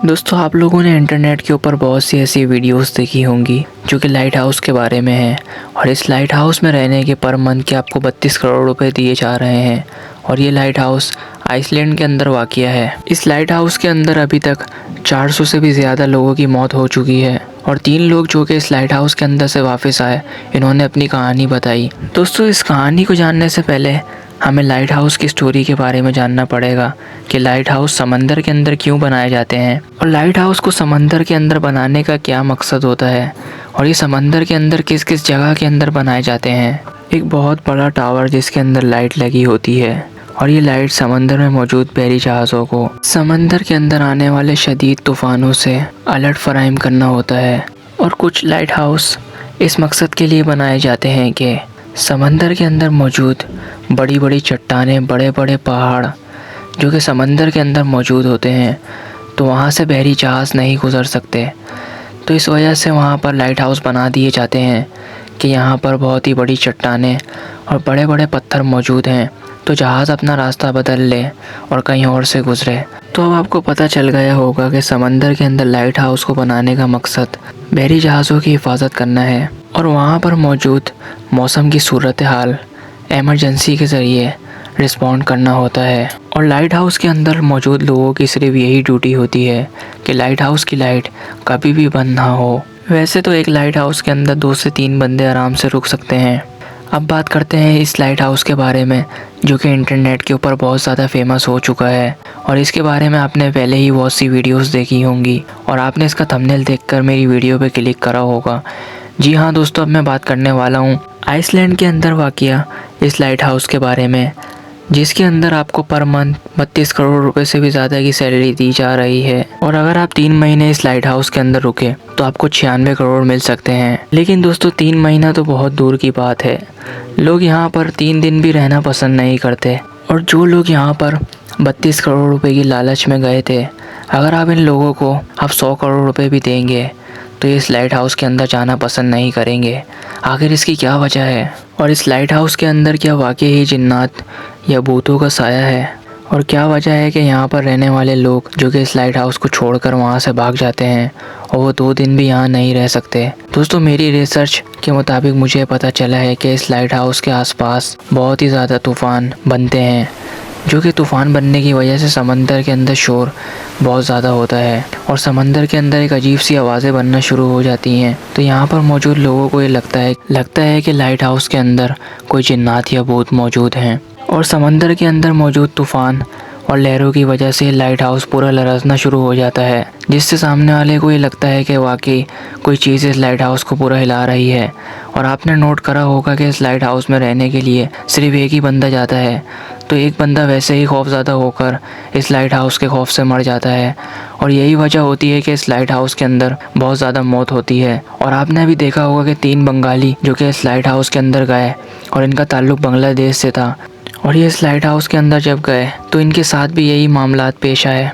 दोस्तों, आप लोगों ने इंटरनेट के ऊपर बहुत सी ऐसी वीडियोस देखी होंगी जो कि लाइट हाउस के बारे में है। और इस लाइट हाउस में रहने के पर मंथ के आपको 32 करोड़ रुपए दिए जा रहे हैं। और ये लाइट हाउस आइसलैंड के अंदर वाक़िया है। इस लाइट हाउस के अंदर अभी तक 400 से भी ज़्यादा लोगों की मौत हो चुकी है। और 3 लोग जो कि इस लाइट हाउस के अंदर से वापस आए, इन्होंने अपनी कहानी बताई। दोस्तों, इस कहानी को जानने से पहले हमें लाइट हाउस की स्टोरी के बारे में जानना पड़ेगा कि लाइट हाउस समंदर के अंदर क्यों बनाए जाते हैं और लाइट हाउस को समंदर के अंदर बनाने का क्या मकसद होता है और ये समंदर के अंदर किस किस जगह के अंदर बनाए जाते हैं। एक बहुत बड़ा टावर जिसके अंदर लाइट लगी होती है और ये लाइट समंदर में मौजूद बहरी जहाज़ों को समंदर के अंदर आने वाले शदीद तूफ़ानों से अलर्ट फराहम करना होता है। और कुछ लाइट हाउस इस मकसद के लिए बनाए जाते हैं कि समंदर के अंदर मौजूद बड़ी बड़ी चट्टानें, बड़े बड़े पहाड़ जो कि समंदर के अंदर मौजूद होते हैं, तो वहाँ से बहरी जहाज़ नहीं गुज़र सकते। तो इस वजह से वहाँ पर लाइट हाउस बना दिए जाते हैं कि यहाँ पर बहुत ही बड़ी चट्टानें और बड़े बड़े पत्थर मौजूद हैं, तो जहाज़ अपना रास्ता बदल ले और कहीं और से गुज़रे। तो अब आपको पता चल गया होगा कि समंदर के अंदर लाइट हाउस को बनाने का मकसद बहरी जहाज़ों की हिफाजत करना है और वहाँ पर मौजूद मौसम की सूरत हाल एमरजेंसी के ज़रिए रिस्पॉन्ड करना होता है। और लाइट हाउस के अंदर मौजूद लोगों की सिर्फ यही ड्यूटी होती है कि लाइट हाउस की लाइट कभी भी बंद ना हो। वैसे तो एक लाइट हाउस के अंदर 2 से 3 बंदे आराम से रुक सकते हैं। अब बात करते हैं इस लाइट हाउस के बारे में जो कि इंटरनेट के ऊपर बहुत ज़्यादा फेमस हो चुका है और इसके बारे में आपने पहले ही बहुत सी वीडियोस देखी होंगी और आपने इसका थंबनेल देखकर मेरी वीडियो पे क्लिक करा होगा। जी हाँ दोस्तों, अब मैं बात करने वाला हूँ आइसलैंड के अंदर वाक़िया इस लाइट हाउस के बारे में, जिसके अंदर आपको पर मंथ 32 करोड़ रुपए से भी ज़्यादा की सैलरी दी जा रही है। और अगर आप 3 महीने इस लाइट हाउस के अंदर रुके तो आपको 96 करोड़ मिल सकते हैं। लेकिन दोस्तों, 3 महीना तो बहुत दूर की बात है। लोग यहाँ पर 3 दिन भी रहना पसंद नहीं करते। और जो लोग यहाँ पर 32 करोड़ रुपए की लालच में गए थे, अगर आप इन लोगों को आप 100 करोड़ रुपए भी देंगे तो ये इस लाइट हाउस के अंदर जाना पसंद नहीं करेंगे। आखिर इसकी क्या वजह है? और इस लाइट हाउस के अंदर क्या वाकई ही जिन्नात या भूतों का साया है? और क्या वजह है कि यहाँ पर रहने वाले लोग जो कि इस लाइट हाउस को छोड़कर वहाँ से भाग जाते हैं और वो 2 दिन भी यहाँ नहीं रह सकते? दोस्तों, मेरी रिसर्च के मुताबिक मुझे पता चला है कि इस लाइट हाउस के आसपास बहुत ही ज़्यादा तूफ़ान बनते हैं, जो कि तूफ़ान बनने की वजह से समंदर के अंदर शोर बहुत ज़्यादा होता है और समंदर के अंदर एक अजीब सी आवाज़ें बनना शुरू हो जाती हैं। तो यहाँ पर मौजूद लोगों को ये लगता है कि लाइट हाउस के अंदर कोई जिन्नात या भूत मौजूद हैं। और समंदर के अंदर मौजूद तूफ़ान और लहरों की वजह से लाइट हाउस पूरा लरज़ना शुरू हो जाता है, जिससे सामने वाले को ये लगता है कि वाकई कोई चीज़ इस लाइट हाउस को पूरा हिला रही है। और आपने नोट करा होगा कि इस लाइट हाउस में रहने के लिए सिर्फ एक ही बंदा जाता है, तो एक बंदा वैसे ही खौफज़दा होकर इस लाइट हाउस के खौफ से मर जाता है। और यही वजह होती है कि इस लाइट हाउस के अंदर बहुत ज़्यादा मौत होती है। और आपने भी देखा होगा कि 3 बंगाली जो कि इस लाइट हाउस के अंदर गए और इनका ताल्लुक़ बांग्लादेश से था, और ये इस लाइट हाउस के अंदर जब गए तो इनके साथ भी यही मामलात पेश आए,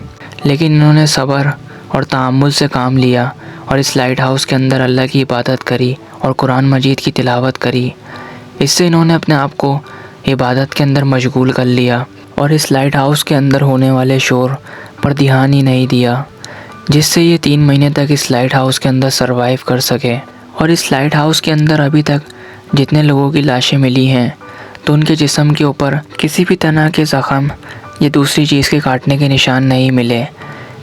लेकिन इन्होंने सब्र और तहम्मुल से काम लिया और इस लाइट हाउस के अंदर अल्लाह की इबादत करी और कुरान मजीद की तिलावत करी। इससे इन्होंने अपने आप को इबादत के अंदर मशगूल कर लिया और इस लाइट हाउस के अंदर होने वाले शोर पर ध्यान ही नहीं दिया, जिससे ये 3 महीने तक इस लाइट हाउस के अंदर सरवाइव कर सके। और इस लाइट हाउस के अंदर अभी तक जितने लोगों की लाशें मिली हैं, तो उनके जिस्म के ऊपर किसी भी तरह के ज़ख़म या दूसरी चीज़ के काटने के निशान नहीं मिले।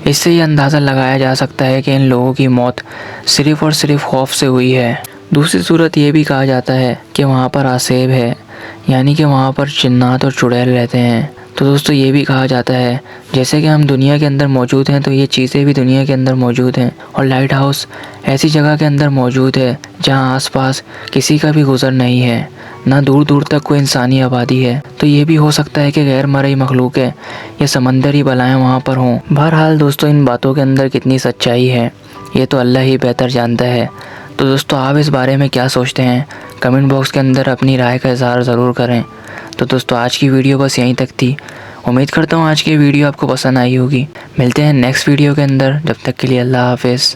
इससे ये अंदाज़ा लगाया जा सकता है कि इन लोगों की मौत सिर्फ़ और सिर्फ खौफ से हुई है। दूसरी सूरत ये भी कहा जाता है कि वहाँ पर आसेब है, यानी कि वहाँ पर जिन्नात और चुड़ैल रहते हैं। तो दोस्तों, ये भी कहा जाता है जैसे कि हम दुनिया के अंदर मौजूद हैं तो ये चीज़ें भी दुनिया के अंदर मौजूद हैं। और लाइट हाउस ऐसी जगह के अंदर मौजूद है जहाँ आसपास किसी का भी गुज़र नहीं है, ना दूर दूर तक कोई इंसानी आबादी है। तो ये भी हो सकता है कि गैर मरई मखलूक है या समंदरी बलाएँ वहाँ पर हों। बहरहाल दोस्तों, इन बातों के अंदर कितनी सच्चाई है ये तो अल्लाह ही बेहतर जानता है। तो दोस्तों, आप इस बारे में क्या सोचते हैं? कमेंट बॉक्स के अंदर अपनी राय का इज़हार ज़रूर करें। तो दोस्तों, आज की वीडियो बस यहीं तक थी। उम्मीद करता हूँ आज की वीडियो आपको पसंद आई होगी। मिलते हैं नेक्स्ट वीडियो के अंदर, जब तक के लिए अल्लाह हाफ़िज़।